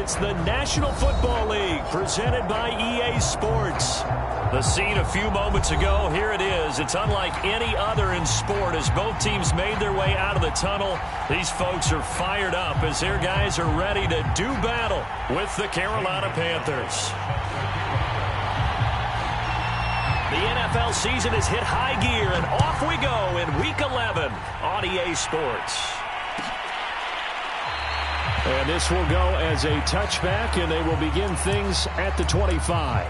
It's the National Football League presented by EA Sports. The scene a few moments ago, here it is. It's unlike any other in sport as both teams made their way out of the tunnel. These folks are fired up as their guys are ready to do battle with the Carolina Panthers. The NFL season has hit high gear, and off we go in Week 11 on EA Sports. And this will go as a touchback, and they will begin things at the 25.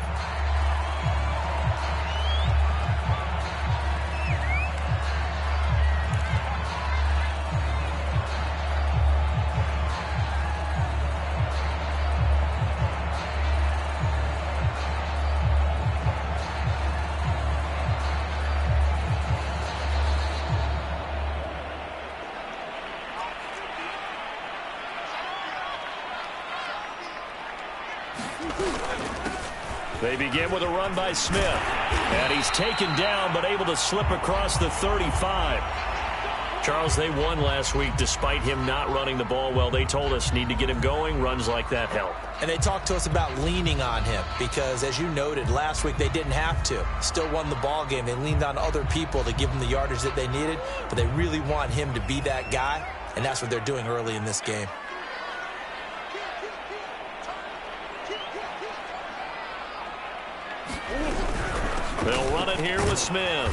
They begin with a run by Smith. And he's taken down but able to slip across the 35. Charles, they won last week despite him not running the ball well. They told us need to get him going. Runs like that help. And they talked to us about leaning on him because, as you noted, last week they didn't have to. Still won the ball game. They leaned on other people to give them the yardage that they needed. But they really want him to be that guy, and that's what they're doing early in this game. They'll run it here with Smith.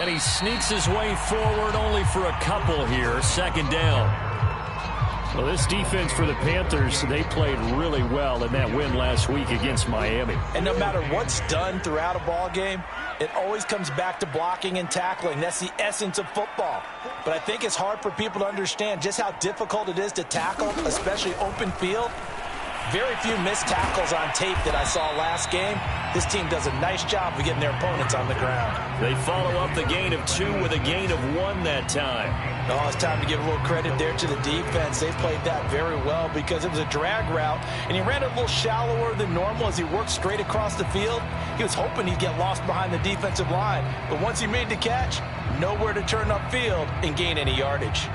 And he sneaks his way forward only for a couple here. Second down. Well, this defense for the Panthers, they played really well in that win last week against Miami. And no matter what's done throughout a ball game, it always comes back to blocking and tackling. That's the essence of football. But I think it's hard for people to understand just how difficult it is to tackle, especially open field. Very few missed tackles on tape that I saw last game. This team does a nice job of getting their opponents on the ground. They follow up the gain of 2 with a gain of 1 that time. Oh, it's time to give a little credit there to the defense. They played that very well because it was a drag route, and he ran a little shallower than normal as he worked straight across the field. He was hoping he'd get lost behind the defensive line, but once he made the catch, nowhere to turn upfield and gain any yardage.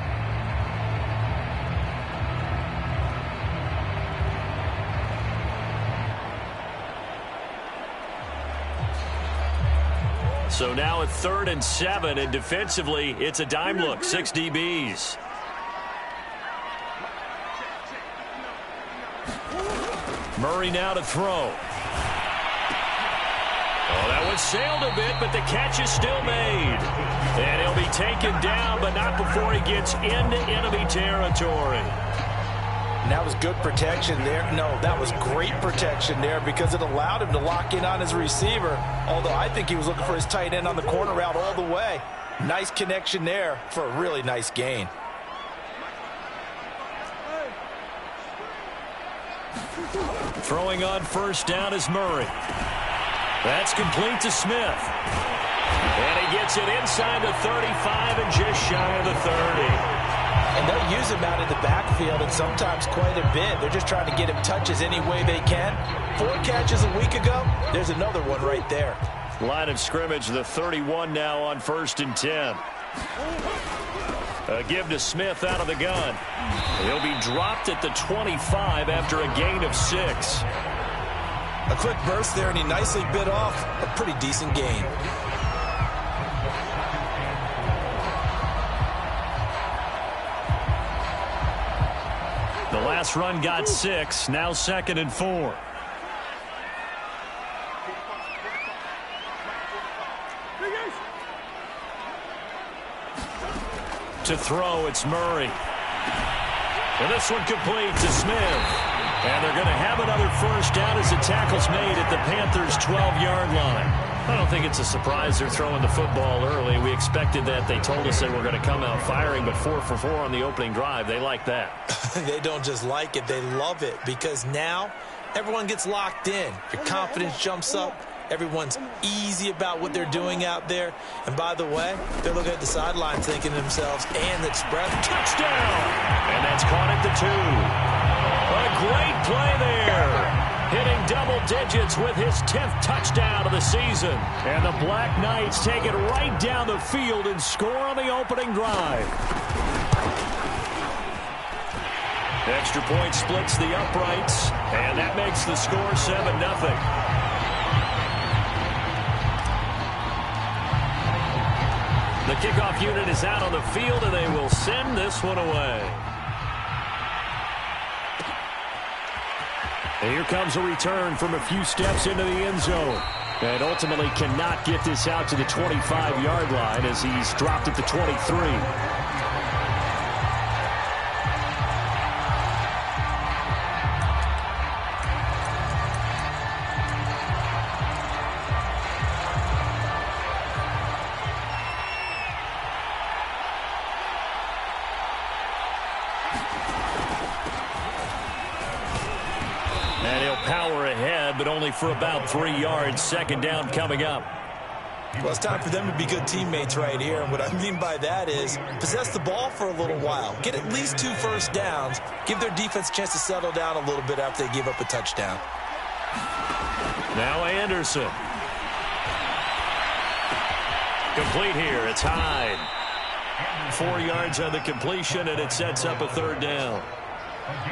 So now at 3rd and 7, and defensively, it's a dime look. 6 DBs. Murray now to throw. Oh, that one sailed a bit, but the catch is still made. And he'll be taken down, but not before he gets into enemy territory. And that was good protection there. No, that was great protection there because it allowed him to lock in on his receiver. Although I think he was looking for his tight end on the corner route all the way. Nice connection there for a really nice gain. Throwing on first down is Murray. That's complete to Smith. And he gets it inside the 35 and just shy of the 30. And they'll use him out in the backfield and sometimes quite a bit. They're just trying to get him touches any way they can. 4 catches a week ago. There's another one right there. Line of scrimmage, the 31 now on 1st and 10. A give to Smith out of the gun. He'll be dropped at the 25 after a gain of 6. A quick burst there, and he nicely bit off a pretty decent gain. The last run got 6, now 2nd and 4. To throw, it's Murray. And this one complete to Smith. And they're going to have another first down as the tackle's made at the Panthers' 12-yard line. I don't think it's a surprise they're throwing the football early. We expected that. They told us they were going to come out firing, but 4 for 4 on the opening drive. They like that. They don't just like it, they love it, because now everyone gets locked in. Your confidence jumps up. Everyone's easy about what they're doing out there. And by the way, they're looking at the sideline thinking to themselves, and express touchdown! And that's caught at the 2. A great play there. Hitting double digits with his 10th touchdown of the season. And the Black Knights take it right down the field and score on the opening drive. Extra point splits the uprights, and that makes the score 7-0. The kickoff unit is out on the field, and they will send this one away. And here comes a return from a few steps into the end zone. And ultimately cannot get this out to the 25-yard line as he's dropped at the 23. But only for about 3 yards. Second down coming up. Well, it's time for them to be good teammates right here. And what I mean by that is possess the ball for a little while. Get at least 2 first downs. Give their defense a chance to settle down a little bit after they give up a touchdown. Now Anderson. Complete here. It's Hyde. 4 yards on the completion, and it sets up a third down.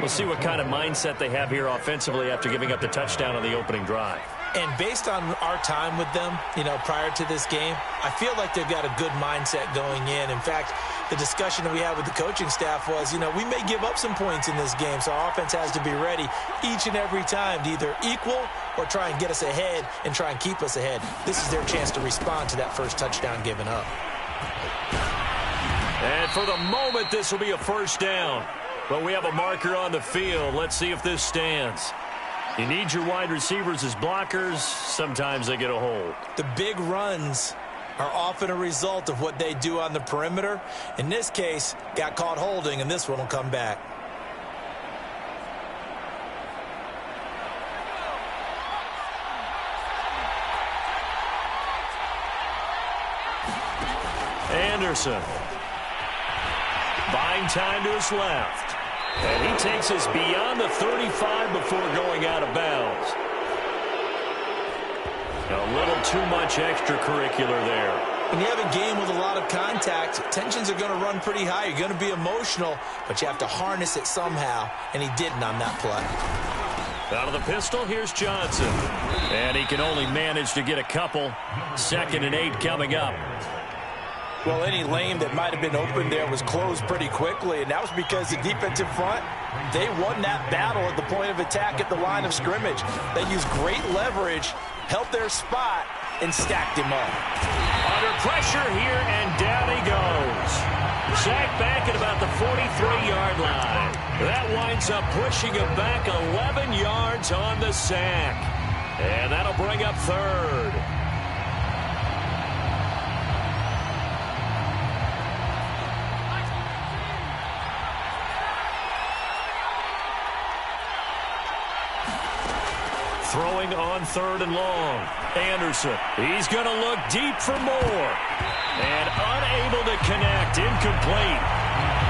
We'll see what kind of mindset they have here offensively after giving up the touchdown on the opening drive. And based on our time with them, prior to this game, I feel like they've got a good mindset going in. In fact, the discussion that we had with the coaching staff was, we may give up some points in this game, so our offense has to be ready each and every time to either equal or try and get us ahead and try and keep us ahead. This is their chance to respond to that first touchdown given up. And for the moment, this will be a first down. But we have a marker on the field. Let's see if this stands. You need your wide receivers as blockers. Sometimes they get a hold. The big runs are often a result of what they do on the perimeter. In this case, got caught holding, and this one will come back. Anderson. Buying time to his left. And he takes us beyond the 35 before going out of bounds. A little too much extracurricular there. When you have a game with a lot of contact, tensions are going to run pretty high. You're going to be emotional, but you have to harness it somehow, and he didn't on that play. Out of the pistol, here's Johnson. And he can only manage to get a couple. 2nd and 8 coming up. Well, any lane that might have been open there was closed pretty quickly, and that was because the defensive front, they won that battle at the point of attack at the line of scrimmage. They used great leverage, held their spot, and stacked him up. Under pressure here, and down he goes. Sacked back at about the 43-yard line. That winds up pushing him back 11 yards on the sack. And that'll bring up third. Throwing on 3rd and long. Anderson. He's going to look deep for more. And unable to connect. Incomplete.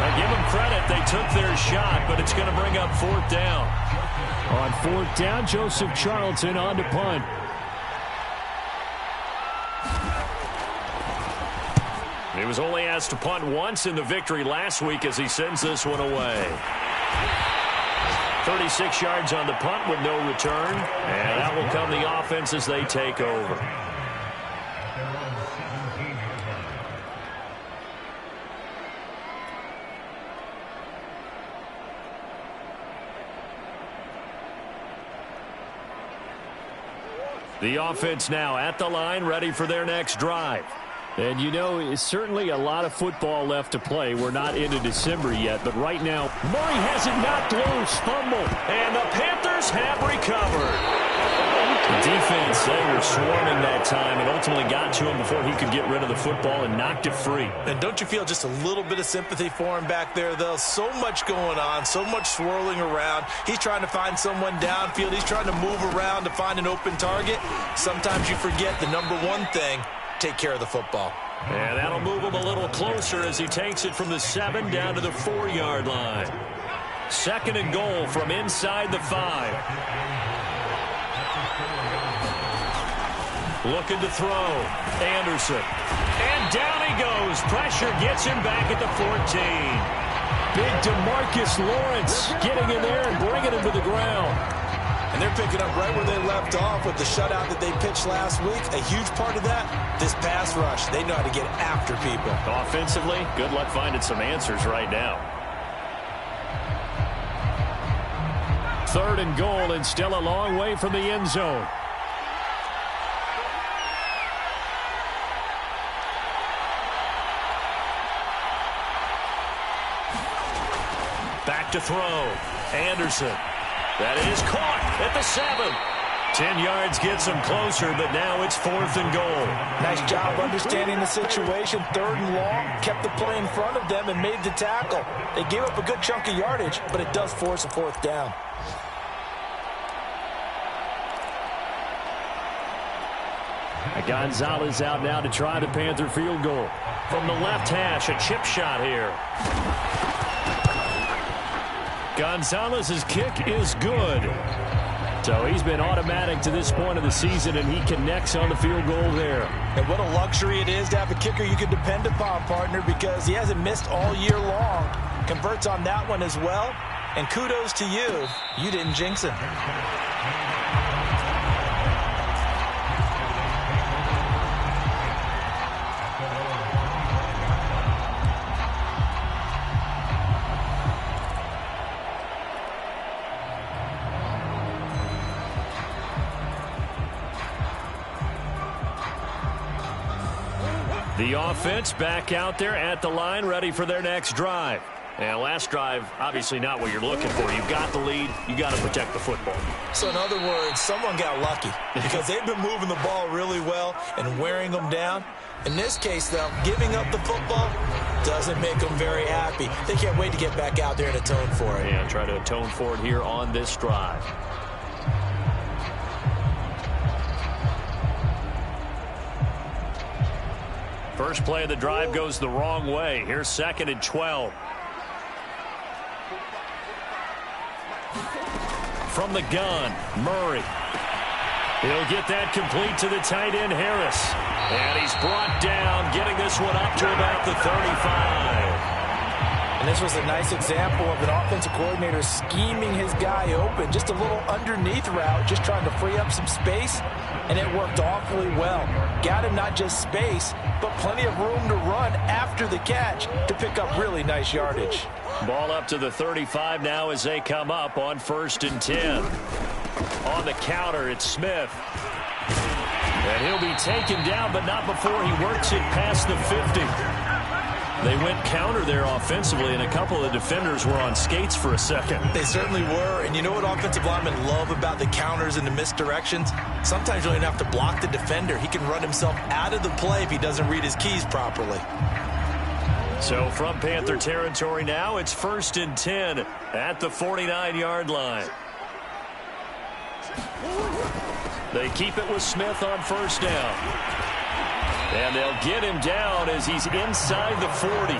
I give them credit. They took their shot, but it's going to bring up 4th down. On 4th down, Joseph Charlton on to punt. He was only asked to punt once in the victory last week as he sends this one away. 36 yards on the punt with no return. And that will come the offense as they take over. The offense now at the line, ready for their next drive. And it's certainly a lot of football left to play. We're not into December yet, but right now, Murray has it knocked loose. Fumble. And the Panthers have recovered. The defense, they were swarming that time and ultimately got to him before he could get rid of the football and knocked it free. And don't you feel just a little bit of sympathy for him back there, though? So much going on, so much swirling around. He's trying to find someone downfield. He's trying to move around to find an open target. Sometimes you forget the number one thing. Take care of the football. And that'll move him a little closer as he takes it from the 7 down to the 4-yard line. 2nd and goal from inside the 5. Looking to throw. Anderson. And down he goes. Pressure gets him back at the 14. Big DeMarcus Lawrence getting in there and bringing him to the ground. And they're picking up right where they left off with the shutout that they pitched last week. A huge part of that, this pass rush. They know how to get after people. Offensively, good luck finding some answers right now. 3rd and goal, and still a long way from the end zone. Back to throw. Anderson. That is caught at the 7. 10 yards gets them closer, but now it's 4th and goal. Nice job understanding the situation. 3rd and long, kept the play in front of them and made the tackle. They gave up a good chunk of yardage, but it does force a 4th down. Gonzalez out now to try the Panther field goal. From the left hash, a chip shot here. Gonzalez's kick is good. So he's been automatic to this point of the season, and he connects on the field goal there. And what a luxury it is to have a kicker you can depend upon, partner, because he hasn't missed all year long. Converts on that one as well. And kudos to you. You didn't jinx him. The offense back out there at the line, ready for their next drive. And last drive, obviously not what you're looking for. You've got the lead. You got to protect the football. So in other words, someone got lucky because they've been moving the ball really well and wearing them down. In this case, though, giving up the football doesn't make them very happy. They can't wait to get back out there and atone for it. And try to atone for it here on this drive. First play of the drive goes the wrong way. Here's 2nd and 12. From the gun, Murray. He'll get that complete to the tight end, Harris. And he's brought down, getting this one up to about the 35. And this was a nice example of an offensive coordinator scheming his guy open. Just a little underneath route, just trying to free up some space. And it worked awfully well. Got him not just space, but plenty of room to run after the catch to pick up really nice yardage. Ball up to the 35 now as they come up on 1st and 10. On the counter, it's Smith. And he'll be taken down, but not before he works it past the 50. They went counter there offensively, and a couple of defenders were on skates for a second. They certainly were, and you know what offensive linemen love about the counters and the misdirections? Sometimes you don't even have to block the defender. He can run himself out of the play if he doesn't read his keys properly. So from Panther territory now, it's 1st and 10 at the 49-yard line. They keep it with Smith on 1st down. And they'll get him down as he's inside the 40.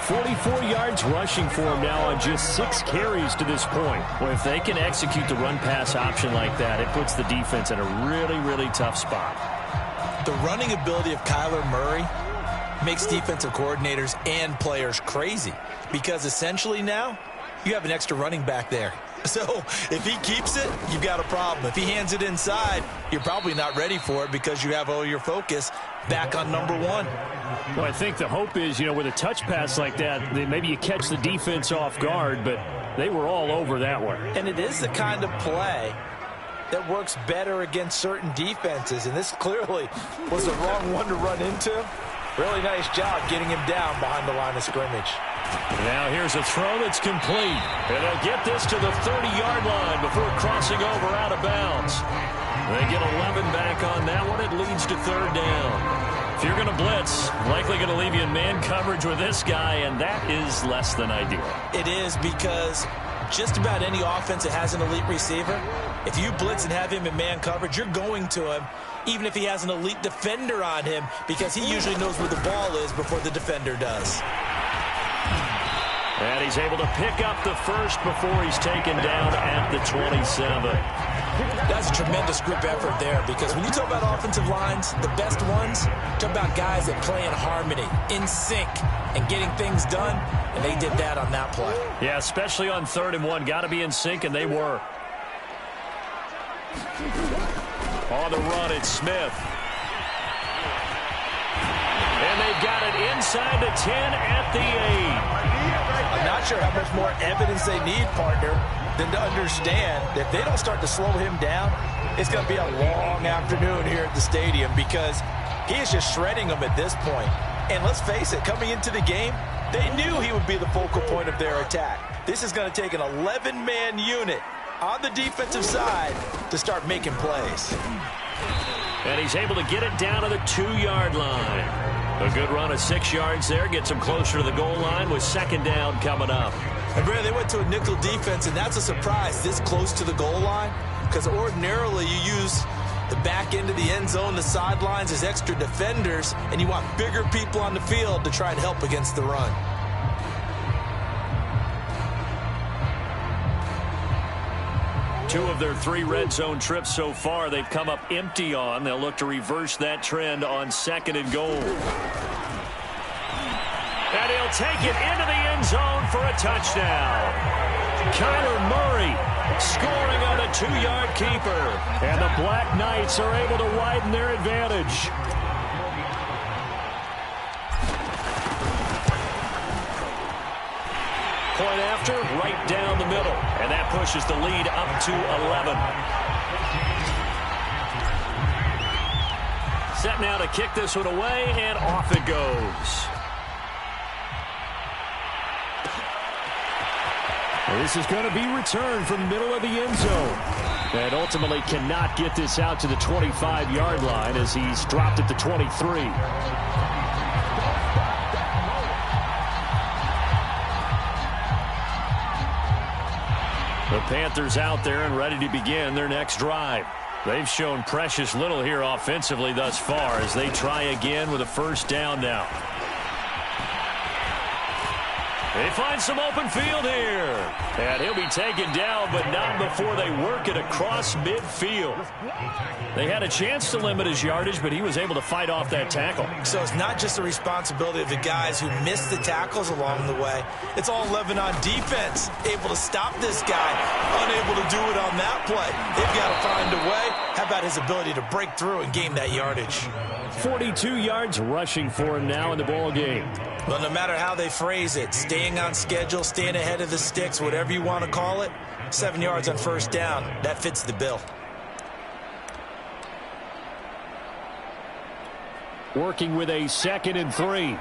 44 yards rushing for him now on just 6 carries to this point. Well, if they can execute the run-pass option like that, it puts the defense in a really, really tough spot. The running ability of Kyler Murray makes defensive coordinators and players crazy because essentially now you have an extra running back there. So if he keeps it, you've got a problem. If he hands it inside, you're probably not ready for it because you have all your focus back on number 1. Well, I think the hope is, with a touch pass like that, maybe you catch the defense off guard, but they were all over that one. And it is the kind of play that works better against certain defenses, and this clearly was the wrong one to run into. Really nice job getting him down behind the line of scrimmage. Now here's a throw that's complete. And they'll get this to the 30-yard line before crossing over out of bounds. They get 11 back on that one. It leads to 3rd down. If you're going to blitz, likely going to leave you in man coverage with this guy, and that is less than ideal. It is because just about any offense that has an elite receiver, if you blitz and have him in man coverage, you're going to him, even if he has an elite defender on him, because he usually knows where the ball is before the defender does. And he's able to pick up the first before he's taken down at the 27. That's a tremendous group effort there, because when you talk about offensive lines, the best ones, talk about guys that play in harmony, in sync, and getting things done, and they did that on that play. Yeah, especially on 3rd and 1. Got to be in sync, and they were. On the run, it's Smith. And they've got it inside the 10 at the 8. I'm not sure how much more evidence they need, partner, than to understand that if they don't start to slow him down, it's going to be a long afternoon here at the stadium, because he is just shredding them at this point. And let's face it, coming into the game, they knew he would be the focal point of their attack. This is going to take an 11-man unit on the defensive side to start making plays. And he's able to get it down to the 2-yard line. A good run of 6 yards there. Gets him closer to the goal line with 2nd down coming up. And Brad, they went to a nickel defense, and that's a surprise this close to the goal line, because ordinarily you use the back end of the end zone, the sidelines as extra defenders, and you want bigger people on the field to try and help against the run. Two of their 3 red zone trips so far, they've come up empty on. They'll look to reverse that trend on 2nd and goal. And he'll take it into the end zone for a touchdown. Kyler Murray scoring on a 2-yard keeper. And the Black Knights are able to widen their advantage. Point after, right down the middle. And that pushes the lead up to 11. Set now to kick this one away, and off it goes. This is going to be returned from the middle of the end zone. And ultimately cannot get this out to the 25-yard line as he's dropped at the 23. The Panthers out there and ready to begin their next drive. They've shown precious little here offensively thus far as they try again with a 1st down now. They find some open field here. And he'll be taken down, but not before they work it across midfield. They had a chance to limit his yardage, but he was able to fight off that tackle. So it's not just the responsibility of the guys who missed the tackles along the way. It's all 11 on defense, able to stop this guy, unable to do it on that play. They've got to find a way. How about his ability to break through and gain that yardage? 42 yards rushing for him now in the ball game. Well, no matter how they phrase it, staying on schedule, staying ahead of the sticks, whatever you want to call it, 7 yards on 1st down, that fits the bill. Working with a 2nd and 3.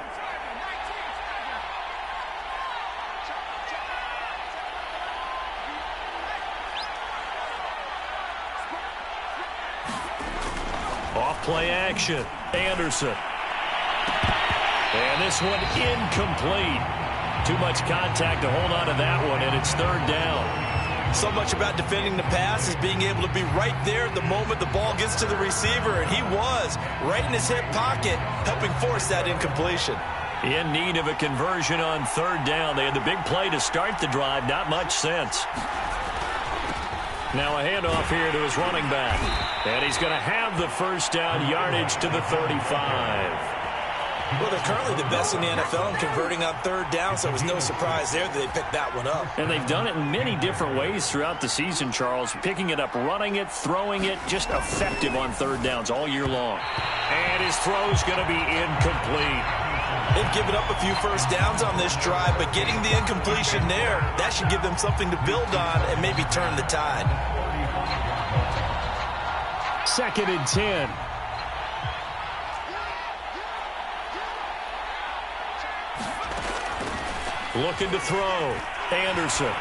Off play action. Anderson. And this one incomplete. Too much contact to hold on to that one, and it's 3rd down. So much about defending the pass is being able to be right there at the moment the ball gets to the receiver, and he was right in his hip pocket, helping force that incompletion. In need of a conversion on 3rd down. They had the big play to start the drive. Not much sense. Now a handoff here to his running back. And he's going to have the 1st down, yardage to the 35. Well, they're currently the best in the NFL in converting on 3rd down, so it was no surprise there that they picked that one up. And they've done it in many different ways throughout the season, Charles. Picking it up, running it, throwing it, just effective on 3rd downs all year long. And his throw's going to be incomplete. They've given up a few 1st downs on this drive, but getting the incompletion there, that should give them something to build on and maybe turn the tide. 2nd and 10. Looking to throw. Anderson.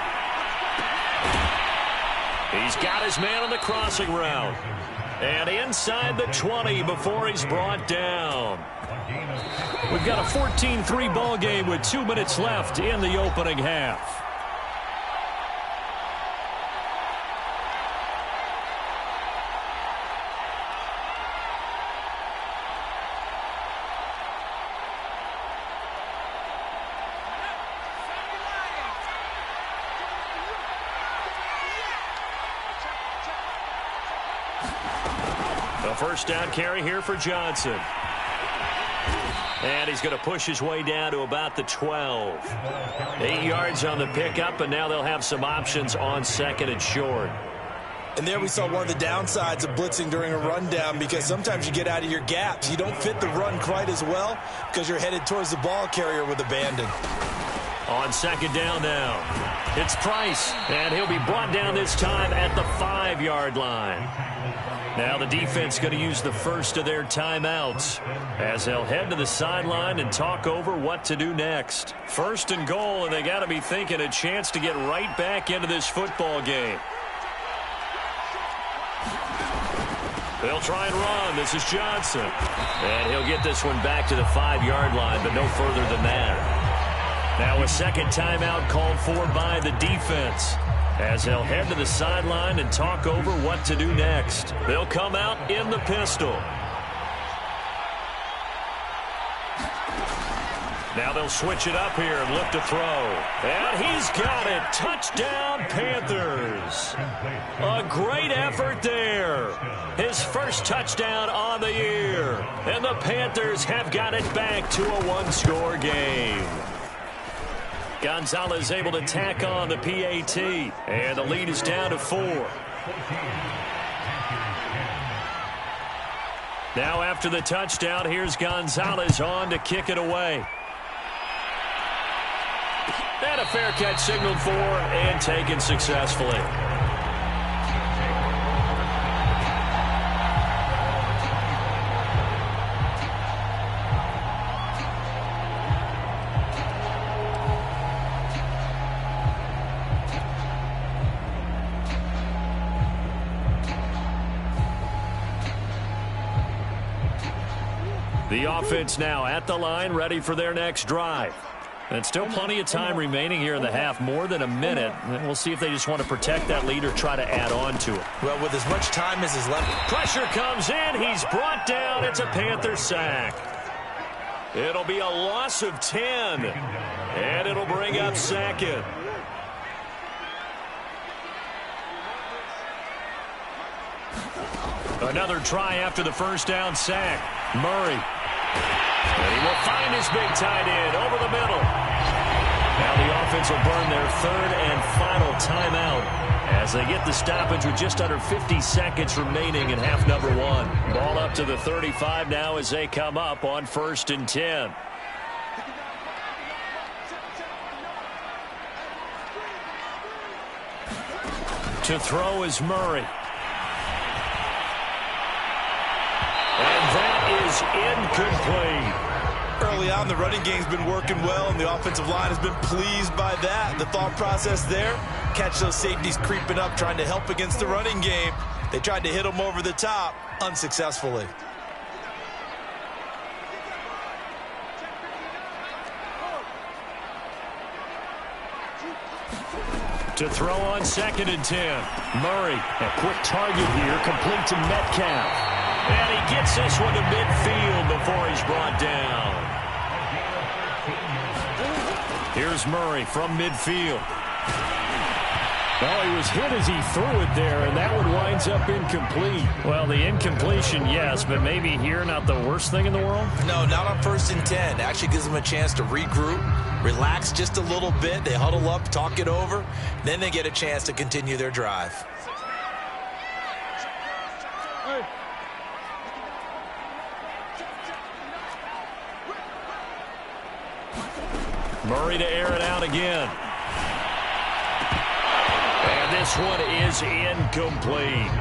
He's got his man on the crossing route. And inside the 20 before he's brought down. We've got a 14-3 ball game with 2 minutes left in the opening half. first down carry here for Johnson. And he's going to push his way down to about the 12. 8 yards on the pickup, and now they'll have some options on second and short. And there we saw one of the downsides of blitzing during a rundown, because sometimes you get out of your gaps. You don't fit the run quite as well because you're headed towards the ball carrier with abandon. On second down now, it's Price, and he'll be brought down this time at the 5-yard line. Now the defense going to use the first of their timeouts as they'll head to the sideline and talk over what to do next. First and goal, and they got to be thinking a chance to get right back into this football game. They'll try and run. This is Johnson. And he'll get this one back to the 5-yard line, but no further than that. Now a second timeout called for by the defense as they'll head to the sideline and talk over what to do next. They'll come out in the pistol. Now they'll switch it up here and look to throw. And he's got it. Touchdown, Panthers. A great effort there. His first touchdown on the year. And the Panthers have got it back to a one-score game. Gonzalez able to tack on the PAT. And the lead is down to 4. Now after the touchdown, here's Gonzalez on to kick it away. And a fair catch signaled for and taken successfully. The offense now at the line, ready for their next drive. And still plenty of time remaining here in the half, more than a minute. And we'll see if they just want to protect that lead or try to add on to it. Well, with as much time as is left. Pressure comes in. He's brought down. It's a Panther sack. It'll be a loss of 10. And it'll bring up second. Another try after the first down sack. Murray. And he will find his big tight end over the middle. Now the offense will burn their third and final timeout as they get the stoppage with just under 50 seconds remaining in half number 1. Ball up to the 35 now as they come up on 1st and 10. To throw is Murray. And that is incomplete. Early on, the running game's been working well, and the offensive line has been pleased by that. The thought process there, catch those safeties creeping up, trying to help against the running game. They tried to hit them over the top, unsuccessfully. To throw on 2nd and 10. Murray, a quick target here, complete to Metcalf. And he gets this one to midfield before he's brought down. Here's Murray from midfield. Well, he was hit as he threw it there, and that one winds up incomplete. Well, the incompletion, yes, but maybe here not the worst thing in the world? No, not on 1st and 10. Actually gives them a chance to regroup, relax just a little bit. They huddle up, talk it over. Then they get a chance to continue their drive. Murray to air it out again. And this one is incomplete.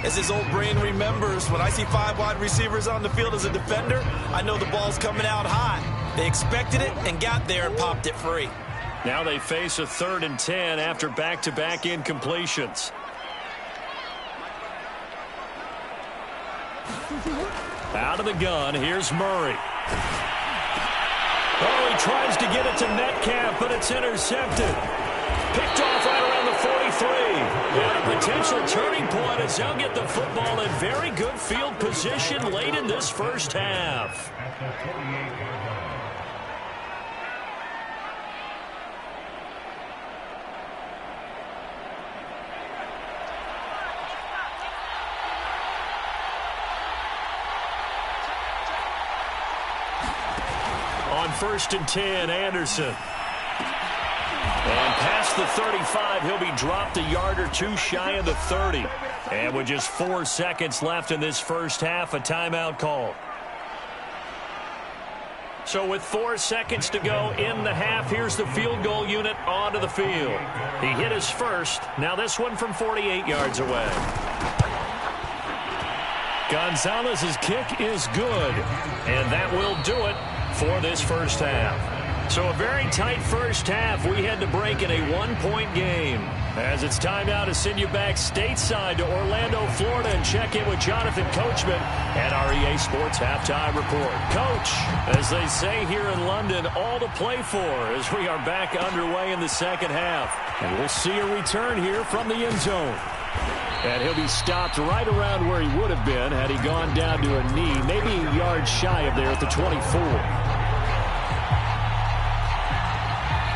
As his old brain remembers, when I see 5 wide receivers on the field as a defender, I know the ball's coming out high. They expected it and got there and popped it free. Now they face a 3rd and 10 after back-to-back incompletions. Out of the gun, here's Murray. Oh, he tries to get it to Metcalf, but it's intercepted. Picked off right around the 43. And a potential turning point as they'll get the football in very good field position late in this first half. first and 10, Anderson. And past the 35, he'll be dropped a yard or two shy of the 30. And with just 4 seconds left in this first half, a timeout call. So with 4 seconds to go in the half, here's the field goal unit onto the field. He hit his first. Now this one from 48 yards away. Gonzalez's kick is good. And that will do it for this first half. So a very tight first half. We had to break in a 1-point game. As it's time now to send you back stateside to Orlando, Florida, and check in with Jonathan Coachman at our EA Sports Halftime Report. Coach, as they say here in London, all to play for as we are back underway in the second half. And we'll see a return here from the end zone. And he'll be stopped right around where he would have been had he gone down to a knee, maybe a yard shy of there at the 24.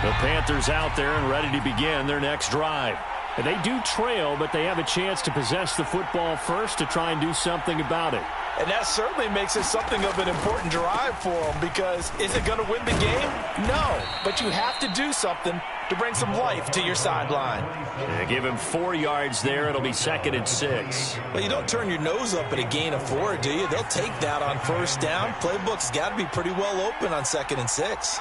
The Panthers out there and ready to begin their next drive. And they do trail, but they have a chance to possess the football first to try and do something about it. And that certainly makes it something of an important drive for them, because is it going to win the game? No, but you have to do something to bring some life to your sideline. Yeah, give him 4 yards there. It'll be 2nd and 6. Well, you don't turn your nose up at a gain of 4, do you? They'll take that on first down. Playbook's got to be pretty well open on 2nd and 6.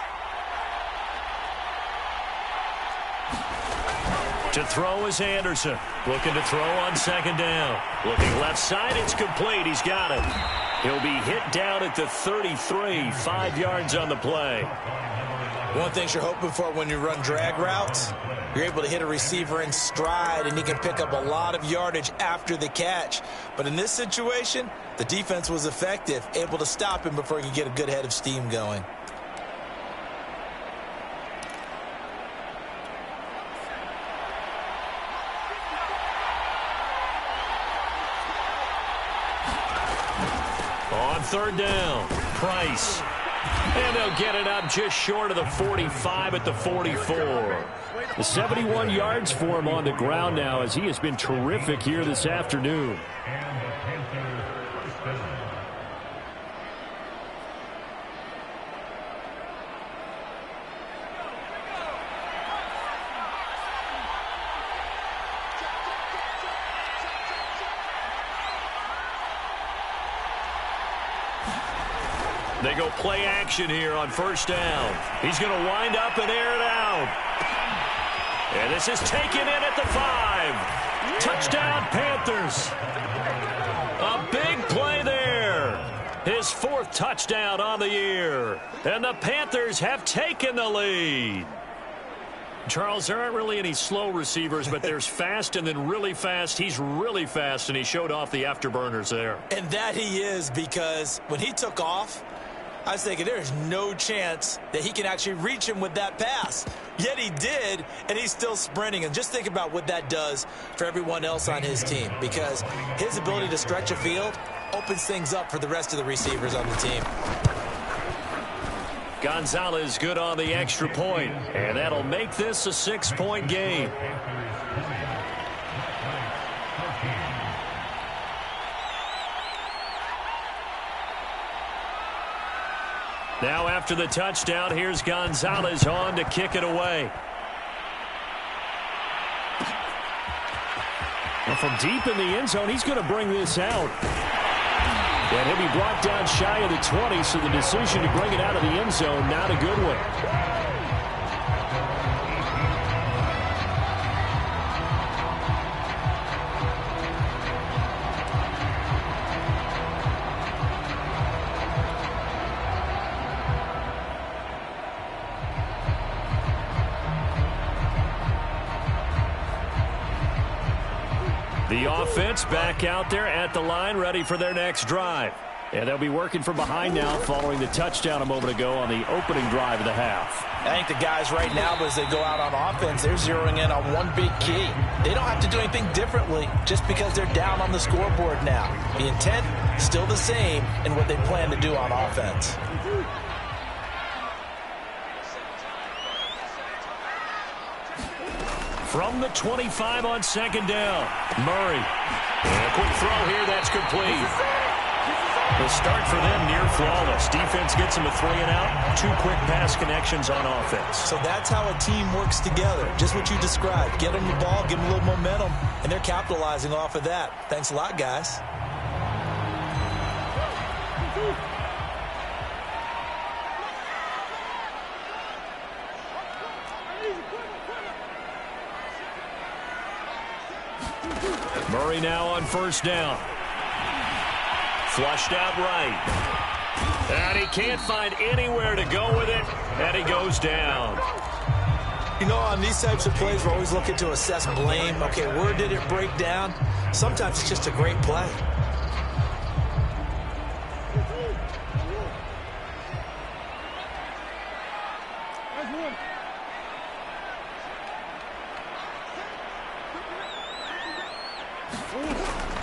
To throw is Anderson. Looking to throw on 2nd down. Looking left side, it's complete. He's got it. He'll be hit down at the 33, 5 yards on the play. One thing you're hoping for when you run drag routes, you're able to hit a receiver in stride, and he can pick up a lot of yardage after the catch. But in this situation, the defense was effective, able to stop him before he could get a good head of steam going. On 3rd down, Price. And they'll get it up just short of the 45 at the 44. The 71 yards for him on the ground now, as he has been terrific here this afternoon. They go play action here on 1st down. He's going to wind up and air it out. And this is taken in at the 5. Touchdown, Panthers. A big play there. His 4th touchdown on the year. And the Panthers have taken the lead. Charles, there aren't really any slow receivers, but there's fast and then really fast. He's really fast, and he showed off the afterburners there. And that he is, because when he took off, I was thinking there's no chance that he can actually reach him with that pass. Yet he did, and he's still sprinting. And just think about what that does for everyone else on his team, because his ability to stretch a field opens things up for the rest of the receivers on the team. Gonzalez good on the extra point, and that'll make this a 6-point game. Now after the touchdown, here's Gonzalez on to kick it away. And from deep in the end zone, he's going to bring this out. And he'll be brought down shy of the 20, so the decision to bring it out of the end zone, not a good one. The offense back out there at the line, ready for their next drive. And they'll be working from behind now following the touchdown a moment ago on the opening drive of the half. I think the guys right now, as they go out on offense, they're zeroing in on one big key. They don't have to do anything differently just because they're down on the scoreboard now. The intent, still the same in what they plan to do on offense. From the 25 on 2nd down, Murray. And a quick throw here, that's complete. The start for them near flawless. Defense gets them a 3-and-out. 2 quick pass connections on offense. So that's how a team works together. Just what you described. Get them the ball, give them a little momentum, and they're capitalizing off of that. Thanks a lot, guys. Murray now on first down. Flushed out right. And he can't find anywhere to go with it, and he goes down. You know, on these types of plays, we're always looking to assess blame. Okay, where did it break down? Sometimes it's just a great play.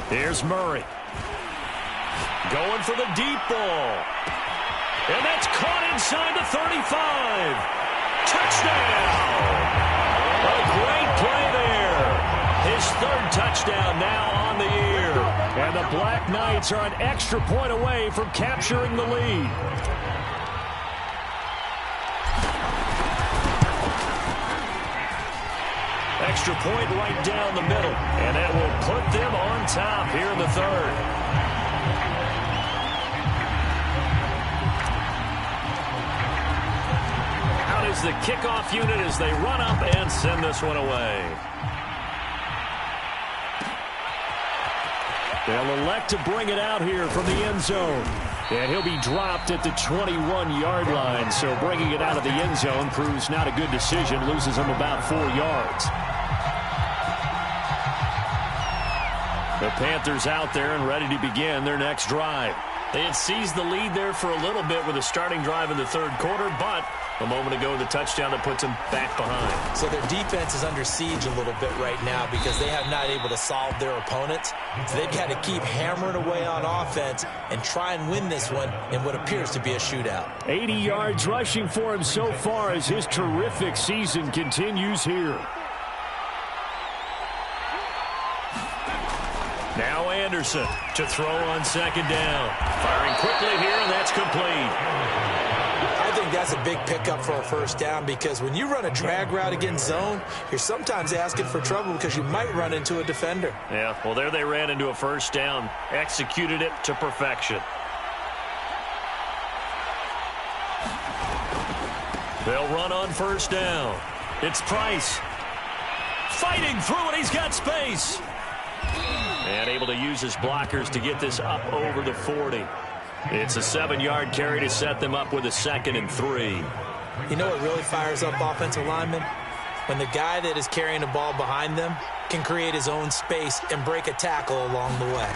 Here's Murray. Going for the deep ball. And that's caught inside the 35. Touchdown! A great play there. His 3rd touchdown now on the year. And the Black Knights are an extra point away from capturing the lead. Extra point right down the middle. And that will put them on top here in the 3rd. Out is the kickoff unit as they run up and send this one away. They'll elect to bring it out here from the end zone. And he'll be dropped at the 21-yard line. So bringing it out of the end zone proves not a good decision. Loses him about 4 yards. The Panthers out there and ready to begin their next drive. They had seized the lead there for a little bit with a starting drive in the 3rd quarter, but a moment ago the touchdown that puts them back behind. So their defense is under siege a little bit right now because they have not able to solve their opponents. So they've got to keep hammering away on offense and try and win this one in what appears to be a shootout. 80 yards rushing for him so far as his terrific season continues here. Now Anderson to throw on 2nd down. Firing quickly here, and that's complete. I think that's a big pickup for a 1st down because when you run a drag route against zone, you're sometimes asking for trouble because you might run into a defender. Yeah, well, there they ran into a 1st down. Executed it to perfection. They'll run on 1st down. It's Price. Fighting through it. He's got space. And able to use his blockers to get this up over the 40. It's a 7-yard carry to set them up with a 2nd and 3. You know what really fires up offensive linemen? When the guy that is carrying the ball behind them can create his own space and break a tackle along the way.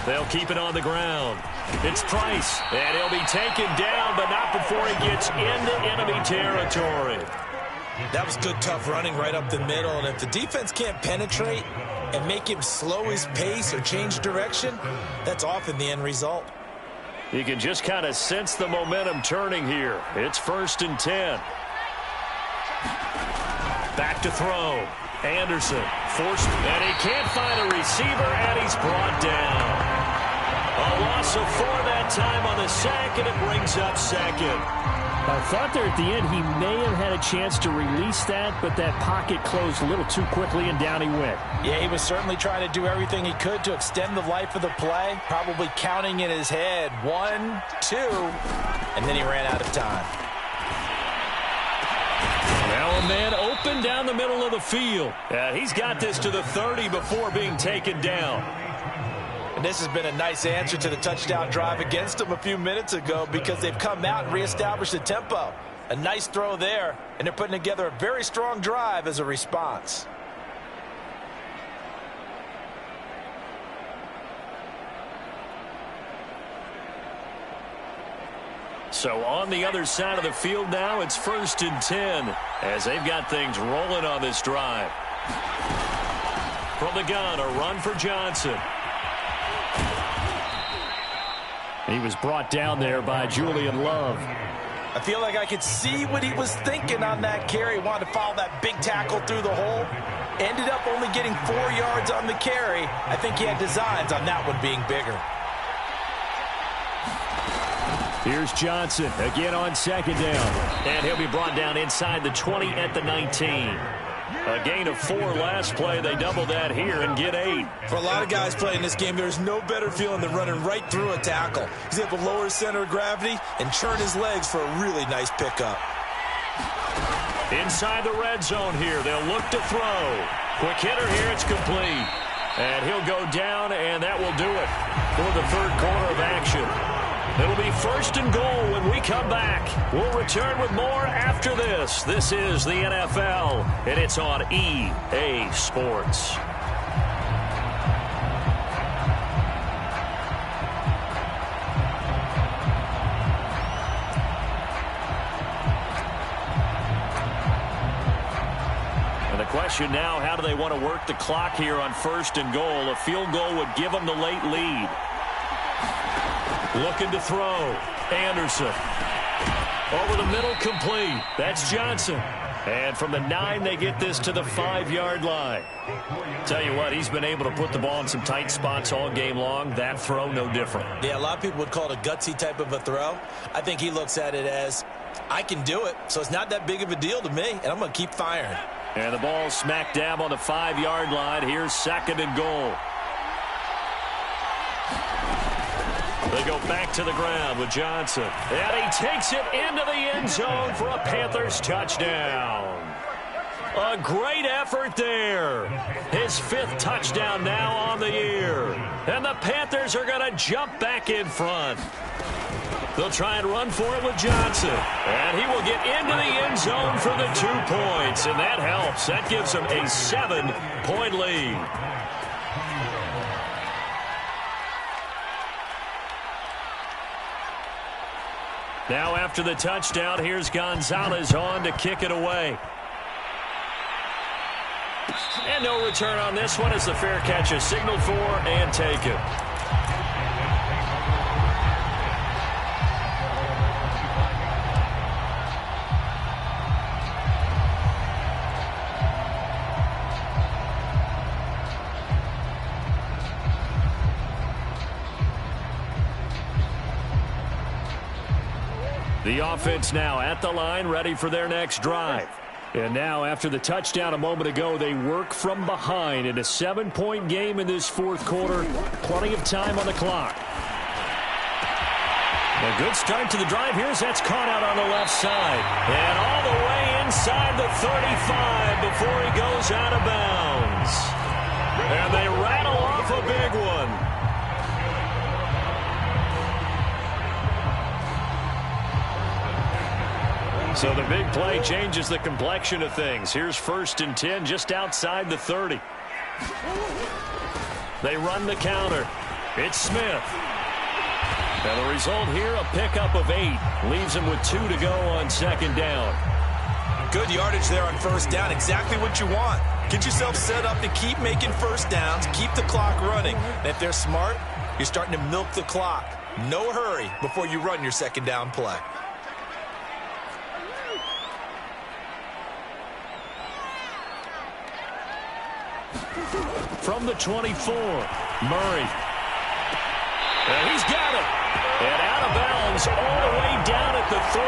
They'll keep it on the ground. It's Price. And he'll be taken down, but not before he gets into enemy territory. That was good, tough running right up the middle. And if the defense can't penetrate and make him slow his pace or change direction, that's often the end result. You can just kind of sense the momentum turning here. It's 1st and 10. Back to throw. Anderson forced, and he can't find a receiver, and he's brought down. A loss of 4 that time on the sack, and it brings up 2nd. I thought there at the end he may have had a chance to release that, but that pocket closed a little too quickly, and down he went. Yeah, he was certainly trying to do everything he could to extend the life of the play, probably counting in his head 1, 2, and then he ran out of time. Now a man open down the middle of the field. He's got this to the 30 before being taken down. And this has been a nice answer to the touchdown drive against them a few minutes ago because they've come out and reestablished the tempo. A nice throw there, and they're putting together a very strong drive as a response. So on the other side of the field now, it's 1st and 10 as they've got things rolling on this drive. From the gun, a run for Johnson. He was brought down there by Julian Love. I feel like I could see what he was thinking on that carry. Wanted to follow that big tackle through the hole. Ended up only getting 4 yards on the carry. I think he had designs on that one being bigger. Here's Johnson again on second down. And he'll be brought down inside the 20 at the 19. A gain of 4 last play. They double that here and get 8. For a lot of guys playing this game, there's no better feeling than running right through a tackle. He's able to lower his center of gravity and churn his legs for a really nice pickup. Inside the red zone here. They'll look to throw. Quick hitter here. It's complete. And he'll go down, and that will do it for the third quarter of action. It'll be 1st and goal when we come back. We'll return with more after this. This is the NFL, and it's on EA Sports. And the question now, how do they want to work the clock here on 1st and goal? A field goal would give them the late lead. Looking to throw. Anderson. Over the middle, complete. That's Johnson. And from the 9, they get this to the 5-yard line. Tell you what, he's been able to put the ball in some tight spots all game long. That throw, no different. Yeah, a lot of people would call it a gutsy type of a throw. I think he looks at it as, I can do it, so it's not that big of a deal to me, and I'm going to keep firing. And the ball smack dab on the 5-yard line. Here's 2nd and goal. They go back to the ground with Johnson. And he takes it into the end zone for a Panthers touchdown. A great effort there. His 5th touchdown now on the year. And the Panthers are going to jump back in front. They'll try and run for it with Johnson. And he will get into the end zone for the 2 points. And that helps. That gives them a 7-point lead. Now after the touchdown, here's Gonzalez on to kick it away. And no return on this one as the fair catch is signaled for and taken. The offense now at the line, ready for their next drive. And now, after the touchdown a moment ago, they work from behind in a 7-point game in this 4th quarter. Plenty of time on the clock. A good start to the drive here as that's caught out on the left side. And all the way inside the 35 before he goes out of bounds. And they rattle off a big one. So the big play changes the complexion of things. Here's 1st and 10 just outside the 30. They run the counter. It's Smith. And the result here, a pickup of 8. Leaves him with 2 to go on 2nd down. Good yardage there on 1st down. Exactly what you want. Get yourself set up to keep making 1st downs. Keep the clock running. And if they're smart, you're starting to milk the clock. No hurry before you run your 2nd down play. From the 24, Murray. And he's got it. And out of bounds all the way down at the 3.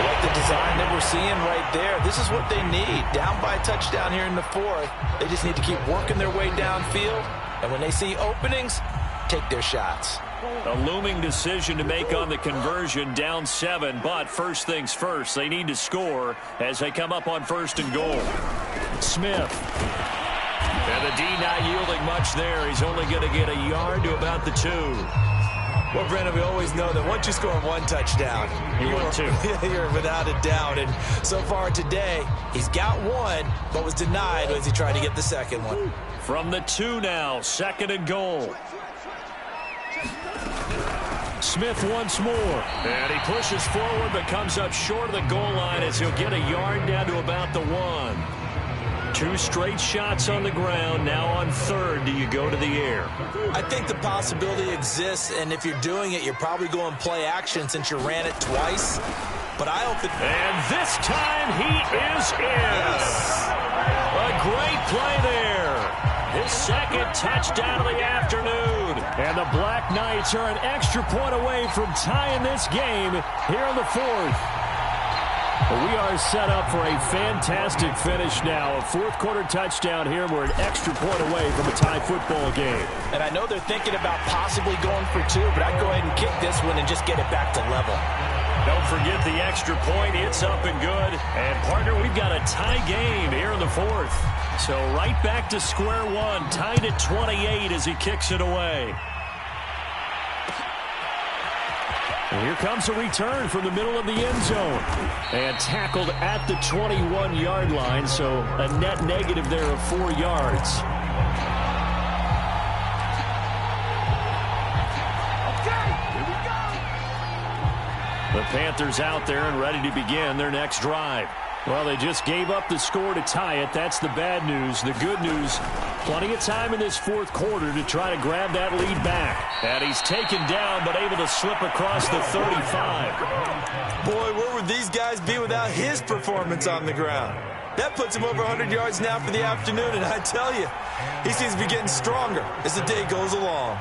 Like the design that we're seeing right there. This is what they need. Down by a touchdown here in the 4th. They just need to keep working their way downfield. And when they see openings, take their shots. A looming decision to make on the conversion, down 7. But first things first, they need to score as they come up on 1st and goal. Smith. And the D not yielding much there. He's only going to get a yard to about the 2. Well, Brandon, we always know that once you score 1 touchdown, you're without a doubt. And so far today, he's got 1, but was denied as he tried to get the 2nd one. From the 2 now, 2nd and goal. Smith once more. And he pushes forward, but comes up short of the goal line as he'll get a yard down to about the 1. 2 straight shots on the ground. Now on 3rd, do you go to the air? I think the possibility exists, and if you're doing it, you're probably going play action since you ran it twice. But I hope that... And this time he is in. Yes. A great play there. his second touchdown of the afternoon. And the Black Knights are an extra point away from tying this game here in the fourth. We are set up for a fantastic finish now. A fourth-quarter touchdown here. We're an extra point away from a tie football game. And I know they're thinking about possibly going for two, but I'd go ahead and kick this one and just get it back to level. Don't forget the extra point. It's up and good. And, partner, we've got a tie game here in the fourth. So right back to square one, tied at 28 as he kicks it away. And here comes a return from the middle of the end zone. And tackled at the 21-yard line, so a net negative there of 4 yards. Okay, here we go. The Panthers out there and ready to begin their next drive. Well, they just gave up the score to tie it. That's the bad news. The good news, plenty of time in this fourth quarter to try to grab that lead back. And he's taken down but able to slip across the 35. Boy, where would these guys be without his performance on the ground? That puts him over 100 yards now for the afternoon, and I tell you, he seems to be getting stronger as the day goes along.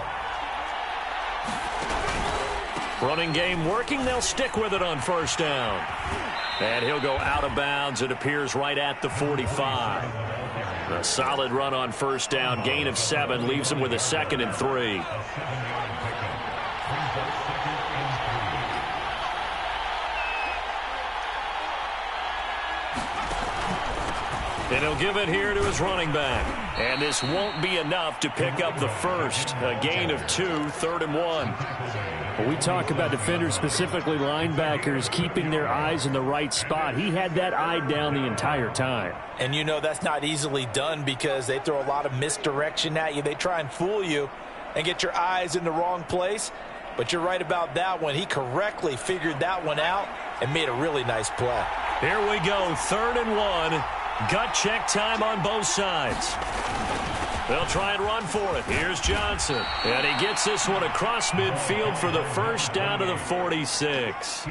Running game working. They'll stick with it on first down. And he'll go out of bounds. It appears right at the 45. A solid run on first down. Gain of 7 leaves him with a 2nd and 3. And he'll give it here to his running back. And this won't be enough to pick up the first. A gain of 2, 3rd and 1. When we talk about defenders, specifically linebackers, keeping their eyes in the right spot, he had that eye down the entire time. And you know that's not easily done because they throw a lot of misdirection at you. They try and fool you and get your eyes in the wrong place. But you're right about that one. He correctly figured that one out and made a really nice play. Here we go, 3rd and 1. Gut check time on both sides. They'll try and run for it. Here's Johnson. And he gets this one across midfield for the first down to the 46.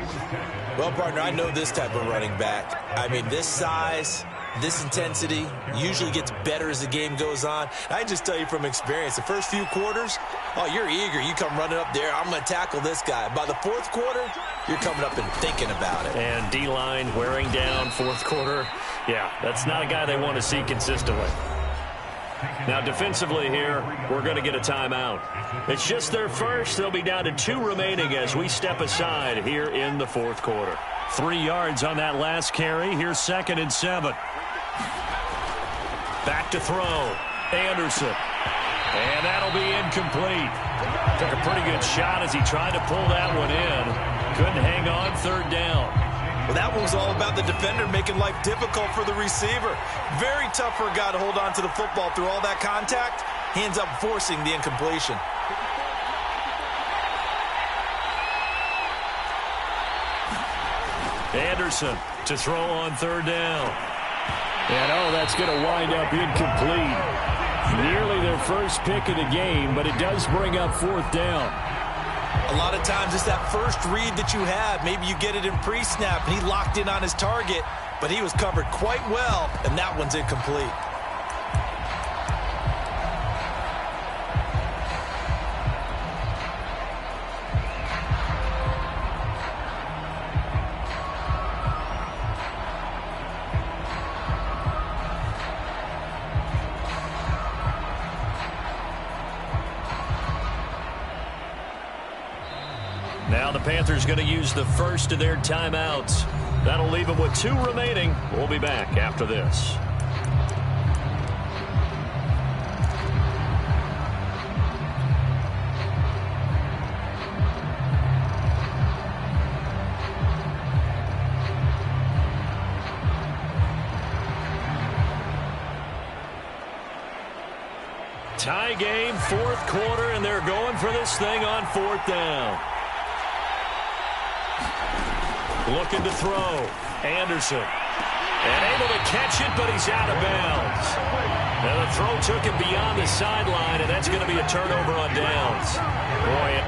Well, partner, I know this type of running back. I mean, this size, this intensity usually gets better as the game goes on. I just tell you from experience, the first few quarters, oh, you're eager. You come running up there, I'm going to tackle this guy. By the fourth quarter, you're coming up and thinking about it. And D-line wearing down fourth quarter. Yeah, that's not a guy they want to see consistently. Now, defensively here, we're going to get a timeout. It's just their first. They'll be down to 2 remaining as we step aside here in the fourth quarter. 3 yards on that last carry. Here's 2nd and 7. Back to throw. Anderson. And that'll be incomplete. Took a pretty good shot as he tried to pull that one in. Couldn't hang on, 3rd down. Well, that one was all about the defender making life difficult for the receiver. Very tough for a guy to hold on to the football through all that contact. He ends up forcing the incompletion. Anderson to throw on 3rd down. And, oh, that's going to wind up incomplete. Nearly their first pick of the game, but it does bring up 4th down. A lot of times it's that first read that you have. Maybe you get it in pre-snap, and he locked in on his target, but he was covered quite well, and that one's incomplete. Now the Panthers going to use the first of their timeouts. That'll leave them with 2 remaining. We'll be back after this. Tie game, fourth quarter, and they're going for this thing on 4th down. Looking to throw. Anderson. And able to catch it, but he's out of bounds. Now the throw took him beyond the sideline, and that's going to be a turnover on downs. Boy,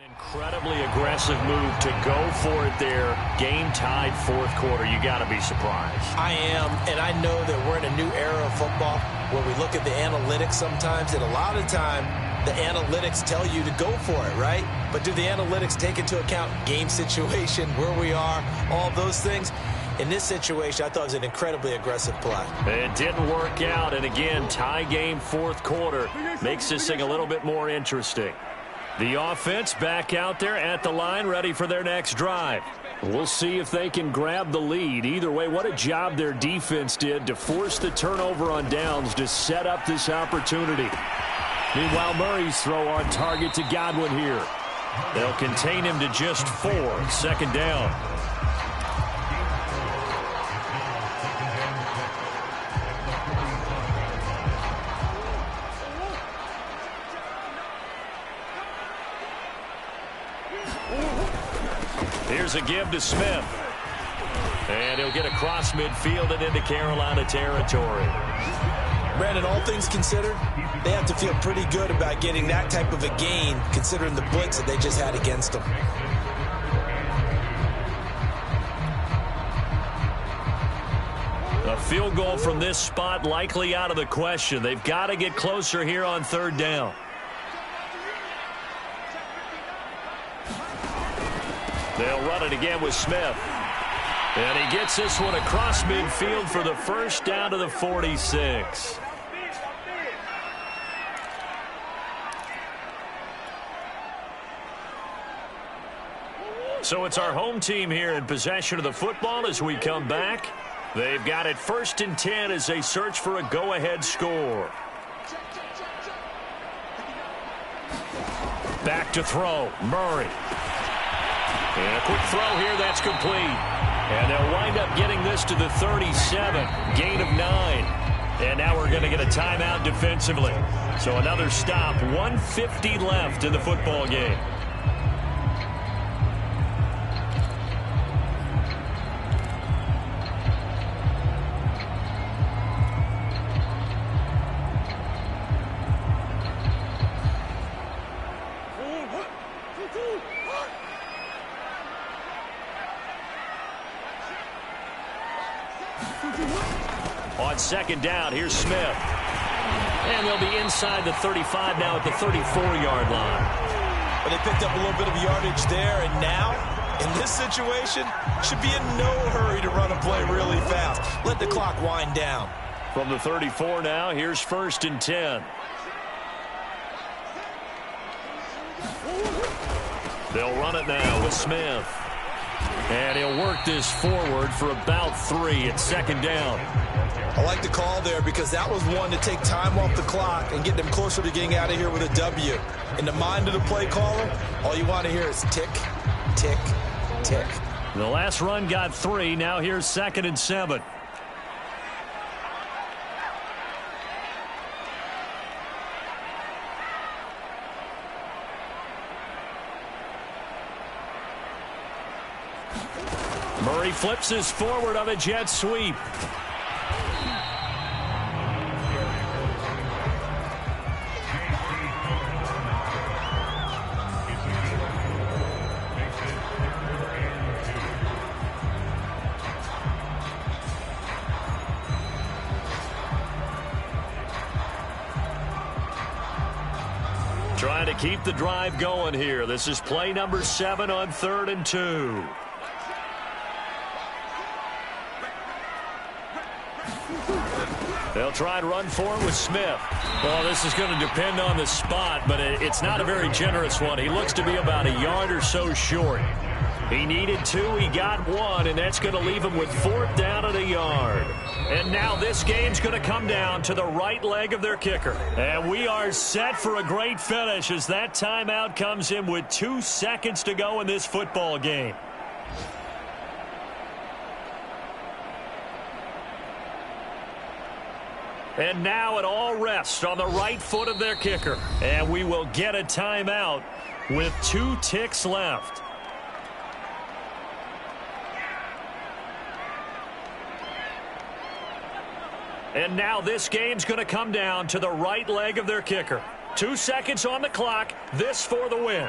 Incredibly aggressive move to go for it there. Game tied fourth quarter. You got to be surprised. I am, and I know that we're in a new era of football where we look at the analytics sometimes, and a lot of time the analytics tell you to go for it, right? But do the analytics take into account game situation, where we are, all those things? In this situation, I thought it was an incredibly aggressive play. It didn't work out, and again, tie game fourth quarter makes this thing a little bit more interesting. The offense back out there at the line, ready for their next drive. We'll see if they can grab the lead. Either way, what a job their defense did to force the turnover on downs to set up this opportunity. Meanwhile, Murray's throw on target to Godwin here. They'll contain him to just 4. Second down. Here's a give to Smith. And he'll get across midfield and into Carolina territory. Brandon, all things considered, they have to feel pretty good about getting that type of a gain, considering the blitz that they just had against them. A field goal from this spot likely out of the question. They've got to get closer here on third down. They'll run it again with Smith. And he gets this one across midfield for the first down to the 46. So it's our home team here in possession of the football as we come back. They've got it 1st and 10 as they search for a go-ahead score. Back to throw, Murray. And a quick throw here, that's complete. And they'll wind up getting this to the 37, gain of 9. And now we're going to get a timeout defensively. So another stop, 1:50 left in the football game. On second down, here's Smith. And they'll be inside the 35 now at the 34-yard line. But they picked up a little bit of yardage there, and now, in this situation, should be in no hurry to run a play really fast. Let the clock wind down. From the 34 now, here's 1st and 10. They'll run it now with Smith. And he'll work this forward for about 3 at second down. I like the call there because that was one to take time off the clock and get them closer to getting out of here with a W. In the mind of the play caller, all you want to hear is tick, tick, tick. The last run got 3. Now here's 2nd and 7. Murray flips his forward on a jet sweep. Trying to keep the drive going here. This is play number 7 on 3rd and 2. They'll try and run for it with Smith. Well, this is going to depend on the spot, but it's not a very generous one. He looks to be about a yard or so short. He needed 2, he got 1, and that's going to leave him with 4th down and a yard. And now this game's going to come down to the right leg of their kicker. And we are set for a great finish as that timeout comes in with 2 seconds to go in this football game. And now it all rests on the right foot of their kicker. And we will get a timeout with 2 ticks left. And now this game's going to come down to the right leg of their kicker. 2 seconds on the clock. This for the win.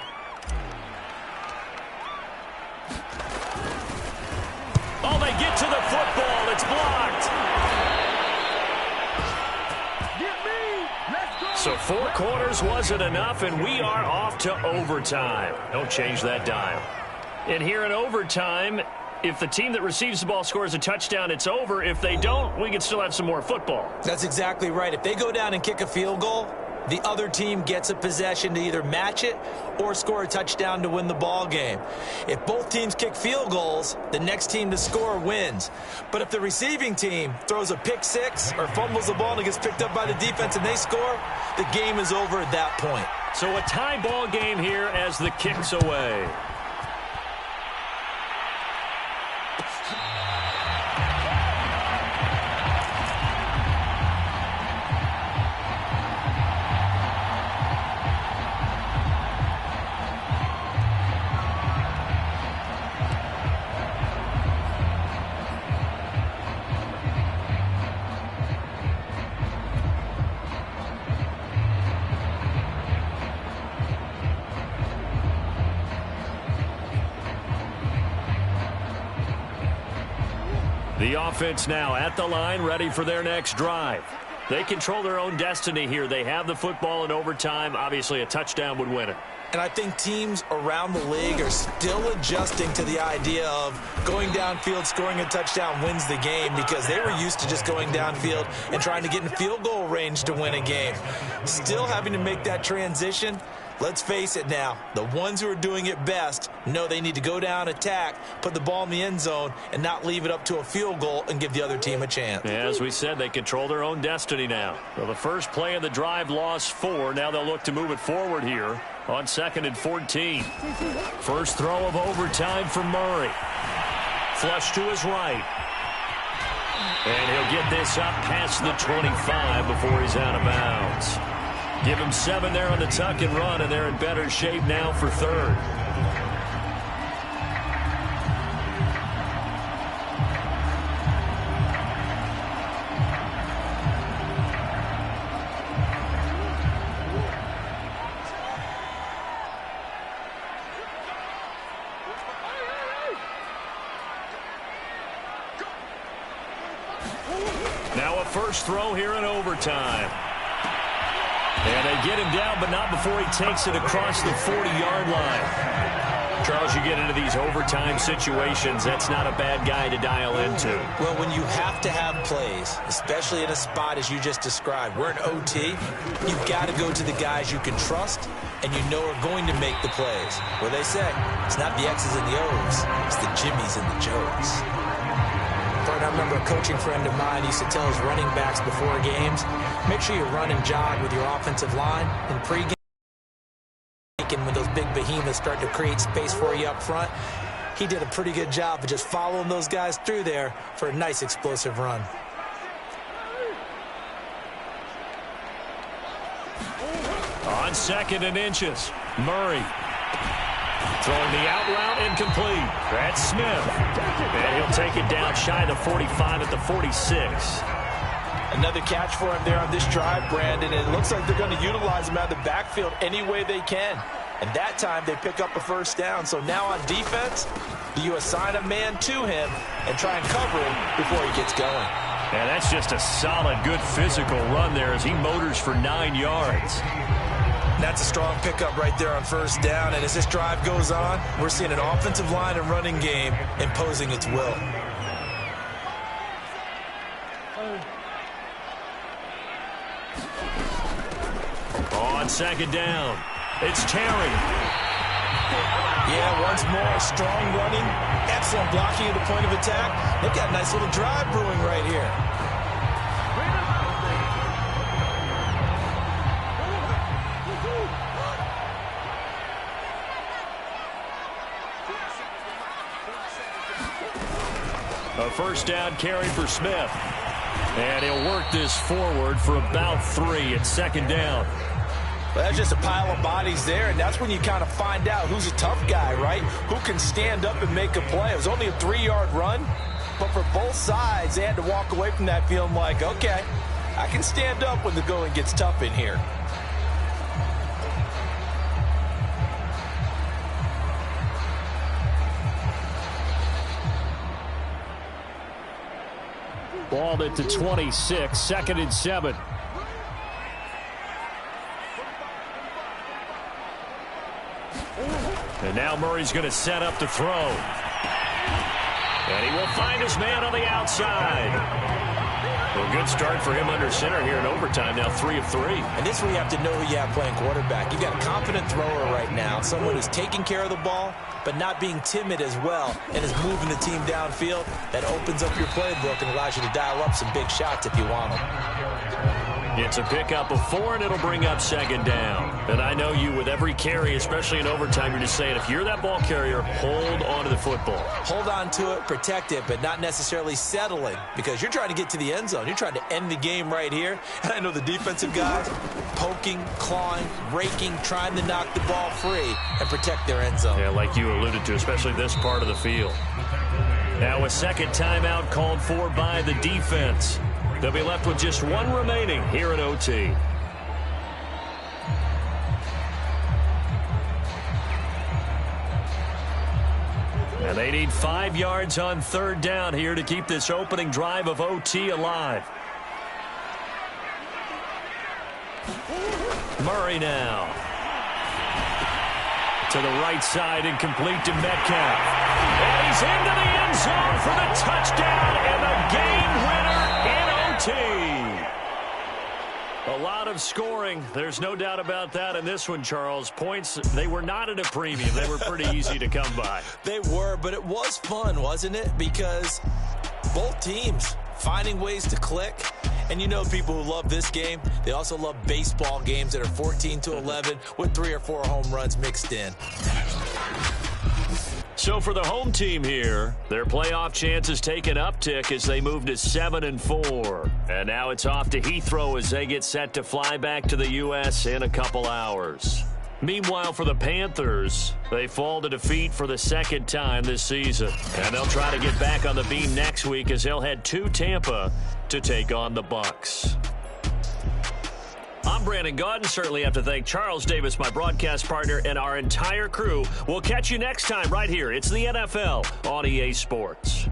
So 4 quarters wasn't enough, and we are off to overtime. Don't change that dial. And here in overtime, if the team that receives the ball scores a touchdown, it's over. If they don't, we can still have some more football. That's exactly right. If they go down and kick a field goal, the other team gets a possession to either match it or score a touchdown to win the ball game. If both teams kick field goals, the next team to score wins. But if the receiving team throws a pick six or fumbles the ball and it gets picked up by the defense and they score, the game is over at that point. So a tie ball game here as the kick's away. The offense now at the line, ready for their next drive. They control their own destiny here. They have the football in overtime. Obviously, a touchdown would win it. And I think teams around the league are still adjusting to the idea of going downfield, scoring a touchdown wins the game, because they were used to just going downfield and trying to get in field goal range to win a game. Still having to make that transition. Let's face it now, the ones who are doing it best know they need to go down, attack, put the ball in the end zone, and not leave it up to a field goal and give the other team a chance. As we said, they control their own destiny now. So the first play of the drive lost 4. Now they'll look to move it forward here on 2nd and 14. First throw of overtime for Murray. Flush to his right. And he'll get this up past the 25 before he's out of bounds. Give him 7 there on the tuck and run, and they're in better shape now for 3rd. Now a first throw here in overtime. And they get him down, but not before he takes it across the 40-yard line. Charles, you get into these overtime situations, that's not a bad guy to dial into. Well, when you have to have plays, especially in a spot as you just described, we're in OT, you've got to go to the guys you can trust and you know are going to make the plays. Well, they say, it's not the X's and the O's, it's the Jimmies and the Joes. I remember a coaching friend of mine used to tell his running backs before games, make sure you run and jog with your offensive line in pregame. When those big behemoths start to create space for you up front, he did a pretty good job of just following those guys through there for a nice explosive run. On 2nd and inches, Murray. Throwing the out route incomplete. That's Smith. And he'll take it down shy of the 45 at the 46. Another catch for him there on this drive, Brandon. And it looks like they're going to utilize him out of the backfield any way they can. And that time they pick up a first down. So now on defense, you assign a man to him and try and cover him before he gets going. And that's just a solid, good physical run there as he motors for 9 yards. That's a strong pickup right there on first down. And as this drive goes on, we're seeing an offensive line and running game imposing its will. On 2nd down, it's Terry. Yeah, once more, strong running, excellent blocking at the point of attack. They've got a nice little drive brewing right here. A first down carry for Smith. And he'll work this forward for about 3 at 2nd down. Well, that's just a pile of bodies there, and that's when you kind of find out who's a tough guy, right? Who can stand up and make a play. It was only a 3-yard run, but for both sides, they had to walk away from that feeling like, okay, I can stand up when the going gets tough in here. Ball at the 26, 2nd and 7. And now Murray's going to set up to throw. And he will find his man on the outside. Well, good start for him under center here in overtime. Now 3 of 3. And this is where you have to know who you have playing quarterback. You've got a confident thrower right now, someone who's taking care of the ball, but not being timid as well, and is moving the team downfield. That opens up your playbook and allows you to dial up some big shots if you want them. It's a pickup of 4, and it'll bring up 2nd down. And I know you, with every carry, especially in overtime, you're just saying, if you're that ball carrier, hold on to the football. Hold on to it, protect it, but not necessarily settling, because you're trying to get to the end zone. You're trying to end the game right here. And I know the defensive guys poking, clawing, raking, trying to knock the ball free and protect their end zone. Yeah, like you alluded to, especially this part of the field. Now a second timeout called for by the defense. They'll be left with just 1 remaining here at OT. And they need 5 yards on 3rd down here to keep this opening drive of OT alive. Murray now. To the right side and complete to Metcalf. And he's into the end zone for the touchdown and the game winner in OT. A lot of scoring. There's no doubt about that in this one, Charles. Points, they were not at a premium. They were pretty easy to come by. They were, but it was fun, wasn't it? Because both teams finding ways to click. And you know people who love this game, they also love baseball games that are 14-11 with 3 or 4 home runs mixed in. So for the home team here, their playoff chances take an uptick as they move to 7-4. And now it's off to Heathrow as they get set to fly back to the U.S. in a couple hours. Meanwhile, for the Panthers, they fall to defeat for the 2nd time this season. And they'll try to get back on the beam next week as they'll head to Tampa to take on the Bucs. I'm Brandon Gaudin. Certainly have to thank Charles Davis, my broadcast partner, and our entire crew. We'll catch you next time right here. It's the NFL on EA Sports.